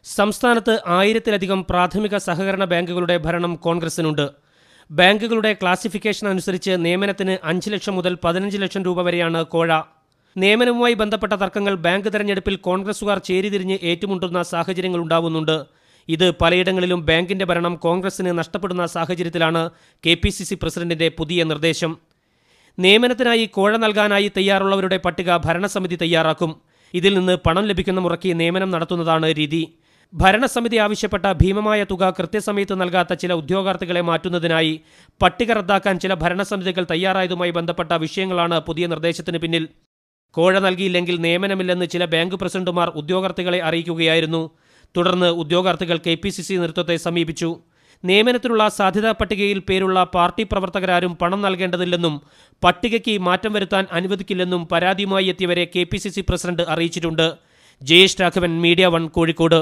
സംസ്ഥാനത്ത് 1000-ലധികം പ്രാഥമിക സഹകരണ ബാങ്കുകളുടെ ഭരണം കോൺഗ്രസിനുണ്ട്. ബാങ്കുകളുടെ ക്ലാസിഫിക്കേഷൻ അനുസരിച്ച് നിയമനത്തിന് 5 ലക്ഷം മുതൽ 15 ലക്ഷം രൂപ വരെയാണ് കോഴ. നിയമനവുമായി ബന്ധപ്പെട്ട തർക്കങ്ങൾ ബാങ്ക് തെരഞ്ഞെടുപ്പിൽ കോൺഗ്രസുകാർ ചേരിതിരിഞ്ഞ് ഏറ്റുമുട്ടുന്ന സാഹചര്യങ്ങളുണ്ടാവുന്നുണ്ട്. ഇത് പലയിടങ്ങളിലും ബാങ്കിന്റെ ഭരണം കോൺഗ്രസിന് നഷ്ടപ്പെടുന്ന സാഹചര്യത്തിലാണ് KPCC പ്രസിഡന്റിന്റെ പുതിയ നിർദ്ദേശം. നിയമനത്തിനായി കോഴ നൽകാനായി തയ്യാറുള്ളവരുടെ പട്ടിക ഭരണസമിതി തയ്യാറാക്കും. ഇതിൽ നിന്ന് പണം ലഭിക്കുന്ന മുറയ്ക്ക് നിയമനം നടത്തുന്നതാണ് രീതി. ഭരണസമിതി ആവശ്യപ്പെട്ട ഭീമമായ തുക കൃത്യസമയത്ത് നൽകാത്ത ചില ഉദ്യോഗാർത്ഥികളെ മാറ്റുന്നതിനായി പട്ടിക റദ്ദാക്കാൻ ചില ഭരണസമിതികൾ തയ്യാറായതുമായി ബന്ധപ്പെട്ട വിഷയങ്ങളാണ് പുതിയ നിർദ്ദേശത്തിന് പിന്നിൽ. കോഴ നൽകിയില്ലെങ്കിൽ നിയമനമില്ലെന്ന് ചില ബാങ്ക് പ്രസിഡന്റുമാർ ഉദ്യോഗാർത്ഥികളെ അറിയിക്കുകയായിരുന്നു. തുടർന്ന് ഉദ്യോഗാർത്ഥികൾ KPCC നേതൃത്വത്തെ സമീപിച്ചു. നിയമനത്തിനുള്ള സാധ്യതാ പട്ടികയിൽ പേരുള്ള പാർട്ടി പ്രവർത്തകരാരും പണം നൽകേണ്ടതില്ലെന്നും പട്ടികയ്ക്ക് മാറ്റം വരുത്താൻ അനുവദിക്കില്ലെന്നും പരാതിയുമായി എത്തിയവരെ KPCC പ്രസിഡന്റ് അറിയിച്ചിട്ടുണ്ട്. ജയേഷ് രാഘവൻ, മീഡിയ 1, കോഴിക്കോട്.